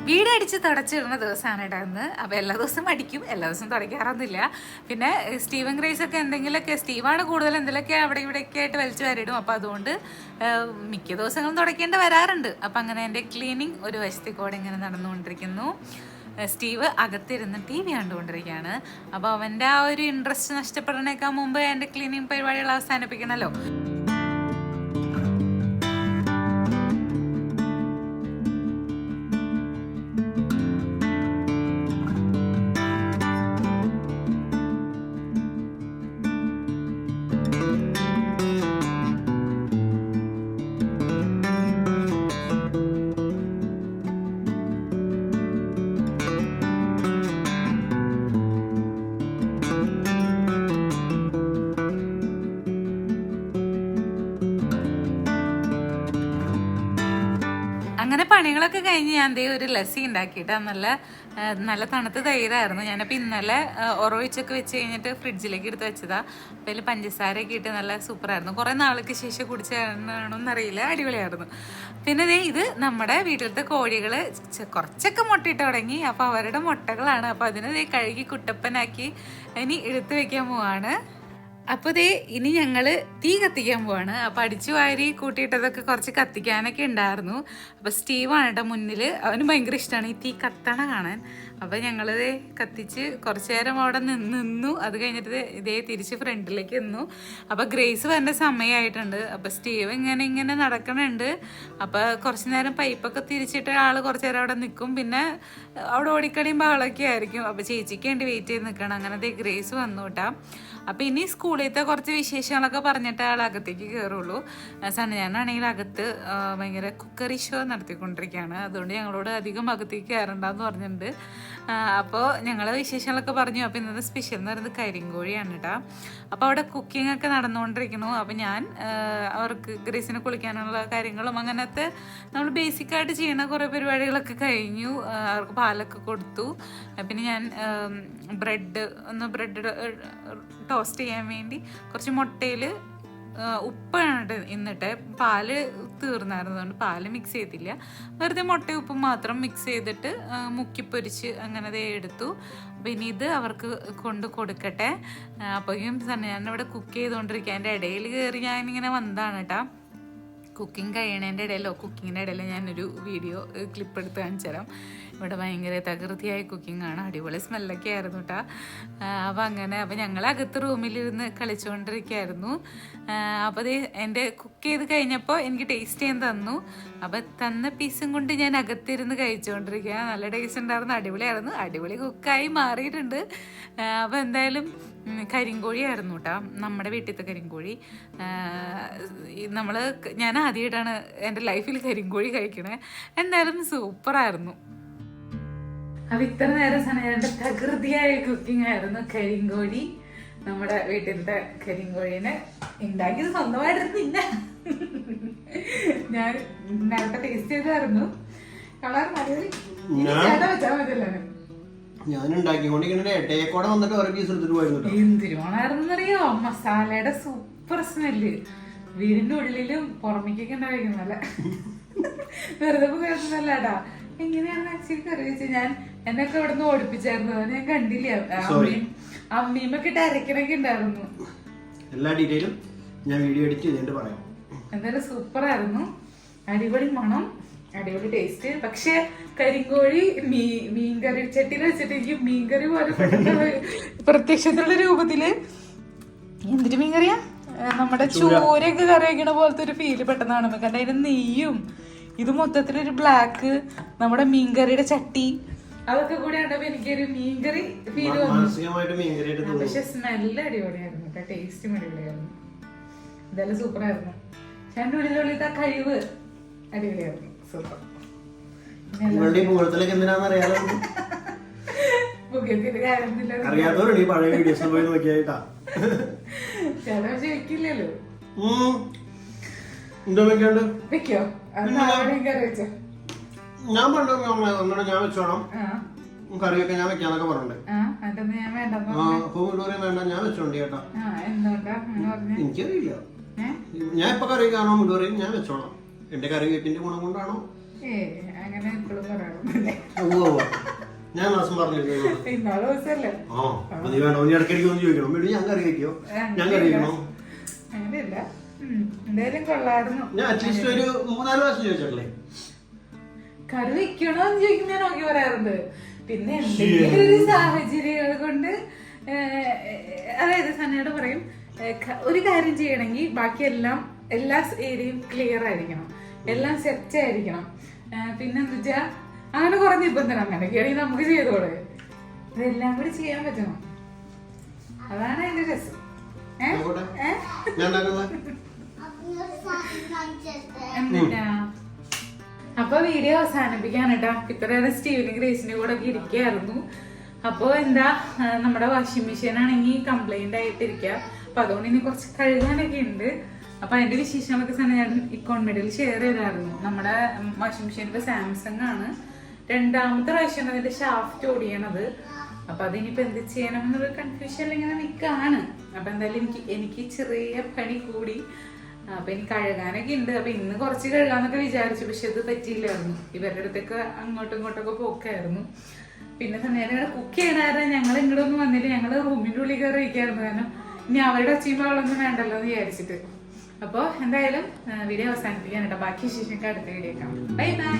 വീടടിച്ച് തുടച്ചിടുന്ന ദിവസമാണ് ഇടാന്ന്. അപ്പോൾ എല്ലാ ദിവസവും അടിക്കും, എല്ലാ ദിവസവും തുടയ്ക്കാറൊന്നുമില്ല. പിന്നെ സ്റ്റീവൻ ഗ്രേസ് ഒക്കെ എന്തെങ്കിലുമൊക്കെ, സ്റ്റീവാണ് കൂടുതൽ എന്തെങ്കിലുമൊക്കെ അവിടെ ഇവിടെയൊക്കെ ആയിട്ട് വലിച്ചു വരിടും. അപ്പോൾ അതുകൊണ്ട് മിക്ക ദിവസങ്ങളും തുടയ്ക്കേണ്ടി വരാറുണ്ട്. അപ്പം അങ്ങനെ എൻ്റെ ക്ലീനിങ് ഒരു വശത്തേക്കൂടെ ഇങ്ങനെ നടന്നുകൊണ്ടിരിക്കുന്നു. സ്റ്റീവ് അകത്തിരുന്ന് TV കണ്ടുകൊണ്ടിരിക്കുകയാണ്. അപ്പോൾ അവൻ്റെ ആ ഒരു ഇൻട്രസ്റ്റ് നഷ്ടപ്പെടുന്നേക്കാൾ മുമ്പ് എൻ്റെ ക്ലീനിങ് പരിപാടികൾ അവസാനിപ്പിക്കണമല്ലോ. അങ്ങനെ പണികളൊക്കെ കഴിഞ്ഞ് ഞാൻ ഒരു ലസ്സി ഉണ്ടാക്കിയിട്ട് നല്ല തണുത്ത തൈരായിരുന്നു. ഞാനപ്പോൾ ഇന്നലെ ഒറൊഴിച്ചൊക്കെ വെച്ച് കഴിഞ്ഞിട്ട് ഫ്രിഡ്ജിലേക്ക് എടുത്ത് വെച്ചതാണ്. അപ്പോൾ അതിൽ പഞ്ചസാരയൊക്കെ ഇട്ട് നല്ല സൂപ്പറായിരുന്നു. കുറേ നാൾക്ക് ശേഷം കുടിച്ചാണെന്നറിയില്ല, അടിപൊളിയായിരുന്നു. പിന്നെ ഇത് നമ്മുടെ വീട്ടിലത്തെ കോഴികൾ കുറച്ചൊക്കെ മുട്ടയിട്ട് തുടങ്ങി. അപ്പോൾ അവരുടെ മുട്ടകളാണ്. അപ്പോൾ അതിനെ കഴുകി കുട്ടപ്പനാക്കി ഇനി എടുത്തു വെക്കാൻ പോവാണ്. അപ്പോൾ ഇനി ഞങ്ങൾ തീ കത്തിക്കാൻ പോവാണ്. അപ്പോൾ അടിച്ചു വാരി കൂട്ടിയിട്ടതൊക്കെ കുറച്ച് കത്തിക്കാനൊക്കെ ഉണ്ടായിരുന്നു. അപ്പോൾ സ്റ്റീവാണ് കേട്ടോ മുന്നിൽ. അവന് ഭയങ്കര ഇഷ്ടമാണ് ഈ തീ കത്തണ കാണാൻ. അപ്പോൾ ഞങ്ങളിത് കത്തിച്ച് കുറച്ച് നേരം അവിടെ നിന്നു. അത് കഴിഞ്ഞിട്ട് തിരിച്ച് ഫ്രണ്ടിലേക്ക് നിന്നു. അപ്പോൾ ഗ്രേസ് വരേണ്ട സമയമായിട്ടുണ്ട്. അപ്പോൾ സ്റ്റീവ് ഇങ്ങനെ നടക്കണുണ്ട്. അപ്പോൾ കുറച്ച് നേരം പൈപ്പൊക്കെ തിരിച്ചിട്ട് ആൾ കുറച്ച് നേരം അവിടെ നിൽക്കും. പിന്നെ അവിടെ ഓടിക്കളിയും ബഹളമൊക്കെ ആയിരിക്കും. അപ്പോൾ ചേച്ചിക്ക് വേണ്ടി വെയിറ്റ് ചെയ്ത് നിൽക്കണം. അങ്ങനെ ഗ്രേസ് വന്നു കേട്ടോ. അപ്പോൾ ഇനി സ്കൂളിലത്തെ കുറച്ച് വിശേഷങ്ങളൊക്കെ പറഞ്ഞിട്ട് ആൾ അകത്തേക്ക് കയറുള്ളൂ. സണ്ണയാനാണെങ്കിൽ അകത്ത് ഭയങ്കര കുക്കറി ഷോ നടത്തിക്കൊണ്ടിരിക്കുകയാണ്. അതുകൊണ്ട് ഞങ്ങളോട് അധികം അകത്തേക്ക് കയറണ്ടെന്ന് പറഞ്ഞിട്ടുണ്ട്. അപ്പോൾ ഞങ്ങൾ വിശേഷങ്ങളൊക്കെ പറഞ്ഞു. അപ്പോൾ ഇന്നത്തെ സ്പെഷ്യൽ എന്ന് പറയുന്നത് കരിങ്കോഴിയാണ് കേട്ടോ. അപ്പോൾ അവിടെ കുക്കിംഗ് ഒക്കെ നടന്നുകൊണ്ടിരിക്കുന്നു. അപ്പോൾ ഞാൻ അവർക്ക് ഗ്രേസിനെ കുളിക്കാനുള്ള കാര്യങ്ങളും അങ്ങനത്തെ നമ്മൾ ബേസിക്കായിട്ട് ചെയ്യുന്ന കുറേ പരിപാടികളൊക്കെ കഴിഞ്ഞു. അവർക്ക് പാലൊക്കെ കൊടുത്തു. പിന്നെ ഞാൻ ബ്രെഡ് ടോസ്റ്റ് ചെയ്യാൻ വേണ്ടി കുറച്ച് മുട്ടയിൽ ഉപ്പാണ് എന്നിട്ട് പാല് തീർന്നായിരുന്നതുകൊണ്ട് പാല് മിക്സ് ചെയ്തില്ല. വെറുതെ മുട്ടയും ഉപ്പും മാത്രം മിക്സ് ചെയ്തിട്ട് മുക്കിപ്പൊരിച്ച് അങ്ങനെ എടുത്തു. അപ്പോൾ ഇനി ഇത് അവർക്ക് കൊണ്ട് കൊടുക്കട്ടെ. അപ്പോഴും ഞാനിവിടെ കുക്ക് ചെയ്തുകൊണ്ടിരിക്കുക. എൻ്റെ ഇടയിൽ കയറി ഞാനിങ്ങനെ വന്നതാണ് കേട്ടോ. കുക്കിംഗ് കഴിയണതിൻ്റെ കുക്കിങ്ങിൻ്റെ ഇടയിൽ ഞാനൊരു വീഡിയോ ക്ലിപ്പ് എടുത്ത് കാണിച്ചു തരാം. ഇവിടെ ഭയങ്കര തകൃതിയായ കുക്കിംഗ് ആണ്. അടിപൊളി സ്മെല്ലൊക്കെ ആയിരുന്നു കേട്ടോ. അപ്പോൾ ഞങ്ങൾ അകത്ത് റൂമിലിരുന്ന് കളിച്ചുകൊണ്ടിരിക്കുകയായിരുന്നു. അപ്പോൾ എൻ്റെ കുക്ക് ചെയ്ത് കഴിഞ്ഞപ്പോൾ എനിക്ക് ടേസ്റ്റ് ചെയ്യാൻ തന്നു. അപ്പോൾ തന്ന പീസും കൊണ്ട് ഞാൻ അകത്തിരുന്ന് കഴിച്ചുകൊണ്ടിരിക്കുക. നല്ല ടേസ്റ്റ് ഉണ്ടായിരുന്നു, അടിപൊളിയായിരുന്നു. അടിപൊളി കുക്കായി മാറിയിട്ടുണ്ട്. അപ്പോൾ എന്തായാലും കരിങ്കോഴിയായിരുന്നു കേട്ടോ, നമ്മുടെ വീട്ടിലത്തെ കരിങ്കോഴി. ഞാൻ ആദ്യമായിട്ടാണ് എൻ്റെ ലൈഫിൽ കരിങ്കോഴി കഴിക്കണേ. എന്തായാലും സൂപ്പറായിരുന്നു. അപ്പം ഇത്ര നേരം എൻ്റെ തകൃതിയായ കുക്കിംഗ് ആയിരുന്നു. കരിങ്കോഴി, നമ്മുടെ വീട്ടിലത്തെ കരിങ്കോഴീനെ ഉണ്ടാക്കിയത് സ്വന്തമായിട്ടിരുന്നില്ല. ഞാൻ നേരത്തെ ടേസ്റ്റ് ചെയ്തായിരുന്നു. കളർ അടിപൊളി. വെച്ചാൽ മതിയല്ലോ. എന്തിരുമാണെന്നറിയോ, മസാലയുടെ സൂപ്പർ സ്മെല്ല്. വീടിന്റെ ഉള്ളിലും പുറമേക്കൊക്കെ ഉണ്ടായിരിക്കുന്നല്ല, വെറുതെ കേൾക്കുന്നല്ലാടാ. എങ്ങനെയാണ് ആക്ച്വലി കറി വെച്ചാൽ ഞാൻ എന്നൊക്കെ ഇവിടെ നിന്ന് ഓടിപ്പിച്ചായിരുന്നു. ഞാൻ കണ്ടില്ല. അമ്മീമൊക്കെ ഇട്ട് അരക്കണൊക്കെ ഉണ്ടായിരുന്നു. എല്ലാ ഡീറ്റെയിലും ഞാൻ വീഡിയോ എഡിറ്റ് ചെയ്തിട്ട് പറയാം. എന്തായാലും സൂപ്പറായിരുന്നു. അടിപൊളി മണം, അടിപൊളി ടേസ്റ്റ്. പക്ഷെ കരിങ്കോഴി മീൻകറി ചട്ടിയിൽ വെച്ചിട്ട് എനിക്ക് മീൻകറി പോലെ പ്രത്യക്ഷത്തിലുള്ള രൂപത്തില് എന്തിട്ട് മീൻകറിയാ, നമ്മുടെ ചോരയൊക്കെ കറി വയ്ക്കണ പോലത്തെ ഒരു ഫീല് പെട്ടെന്ന് കാണുമ്പോ. കാരണം അതിന്റെ നെയ്യും ഇത് മൊത്തത്തിലൊരു ബ്ലാക്ക്, നമ്മുടെ മീൻകറിയുടെ ചട്ടി അതൊക്കെ കൂടി കണ്ടപ്പോ എനിക്കൊരു മീൻകറി ഫീല് വന്നു. പക്ഷെ സ്മെല്ല് അടിപൊളിയായിരുന്നു കേട്ടോ, ടേസ്റ്റും അടിപൊളിയായിരുന്നു. എന്തായാലും സൂപ്പറായിരുന്നു. പക്ഷെ എന്റെ ഉള്ളിലുള്ളിൽ ആ കഴിവ് അടിപൊളിയായിരുന്നു. ഞാൻ ഞാൻ വെച്ചോളാം, കറിയൊക്കെ ഞാൻ വെക്കാന്നൊക്കെ പറഞ്ഞിട്ടുണ്ട്. വേണ്ട, ഞാൻ വെച്ചോണ്ട് കേട്ടോ. എനിക്കറിയില്ല, ഞാൻ ഇപ്പൊ കറി കാണോ മുഴുവൻ ഞാൻ വെച്ചോളാം. എന്റെ കറി വീട്ടിന്റെ ഗുണം കൊണ്ടാണോ? പറഞ്ഞിരുന്നു. ഇന്നാളെ ദിവസമല്ലേ. ആ അപ്പൊ നീ വേണോ നീ ഇടയ്ക്കിടയ്ക്ക് ഒന്ന് ചോദിക്കണം വീട് ഞാൻ കറി വെക്കോ ഞാൻ കറി വെക്കണോ അങ്ങനെയല്ല. എന്തായാലും കൊള്ളായിരുന്നു. ഞാൻ അറ്റ്ലീസ്റ്റ് ഒരു 3-4 പ്രാവശ്യം ചോദിച്ചല്ലേ കറി വെക്കണോ എന്ന് ചോദിക്കും ഞാൻ നോക്കി പറയാറുണ്ട്. പിന്നെ എന്തെങ്കിലും ഒരു സാഹചര്യങ്ങൾ കൊണ്ട് അതായത് സന്നയോട് പറയും ഒരു കാര്യം ചെയ്യണമെങ്കിൽ ബാക്കി എല്ലാ ഏരിയയും ക്ലിയർ ആയിരിക്കണം, എല്ലാം സെറ്റ് ആയിരിക്കണം. പിന്നെന്താ വെച്ചാ അങ്ങനെ കുറെ നിബന്ധന അങ്ങനെയൊക്കെയാണെങ്കിൽ നമുക്ക് ചെയ്തോളെ. ഇതെല്ലാം കൂടി ചെയ്യാൻ പറ്റണം. അതാണ് അതിന്റെ രസം. എന്നിട്ടാ അപ്പൊ വീഡിയോ അവസാനിപ്പിക്കാൻ കേട്ടോ. ഇത്രയേറെ സ്റ്റീവിനും ഗ്രേസിന്റെ കൂടെ ഒക്കെ ഇരിക്കായിരുന്നു. അപ്പൊ എന്താ നമ്മുടെ വാഷിംഗ് മെഷീൻ ആണെങ്കിൽ കംപ്ലൈന്റ് ആയിട്ടിരിക്കുക. അപ്പൊ അതുകൊണ്ട് ഇനി കുറച്ച് കഴുകാനൊക്കെ ഉണ്ട്. അപ്പൊ അതിന്റെ വിശേഷങ്ങളൊക്കെ തന്നെ ഞാൻ ഇക്കോൺമീഡിയയിൽ ഷെയർ ചെയ്തായിരുന്നു. നമ്മുടെ വാഷിംഗ് മെഷീൻ ഇപ്പൊ സാംസങ് ആണ്. 2ാമത്തെ പ്രാവശ്യമാണ് അതിന്റെ ഷാഫ്റ്റ് ഓടിയണത്. അപ്പൊ അതിനിപ്പോ എന്ത് ചെയ്യണം എന്നുള്ള കൺഫ്യൂഷനിൽ ഇങ്ങനെ നിൽക്കാണ്. അപ്പൊ എന്തായാലും എനിക്ക് ചെറിയ പണി കൂടി. അപ്പൊ എനിക്ക് കഴുകാനൊക്കെ ഉണ്ട്. അപ്പൊ ഇന്ന് കുറച്ച് കഴുകാന്നൊക്കെ വിചാരിച്ചു. പക്ഷെ ഇത് പറ്റിയില്ലായിരുന്നു. ഇവരുടെ അടുത്തൊക്കെ അങ്ങോട്ടും ഇങ്ങോട്ടൊക്കെ പോക്കായിരുന്നു. പിന്നെ സമയം കുക്ക് ചെയ്യണമായിരുന്നു. ഞങ്ങൾ ഇങ്ങോട്ടൊന്നും വന്നില്ല. ഞങ്ങള് റൂമിന്റെ ഉള്ളിൽ കയറി വയ്ക്കായിരുന്നു. കാരണം ഇനി അവരുടെ ഒച്ചയും വെള്ളമൊന്നും വേണ്ടല്ലോ എന്ന് വിചാരിച്ചിട്ട്. അപ്പോൾ എന്തായാലും വീഡിയോ അവസാനിപ്പിക്കാൻ കേട്ടോ. ബാക്കി വിശേഷമൊക്കെ അടുത്ത വീഡിയോ കാണാം. Bye bye.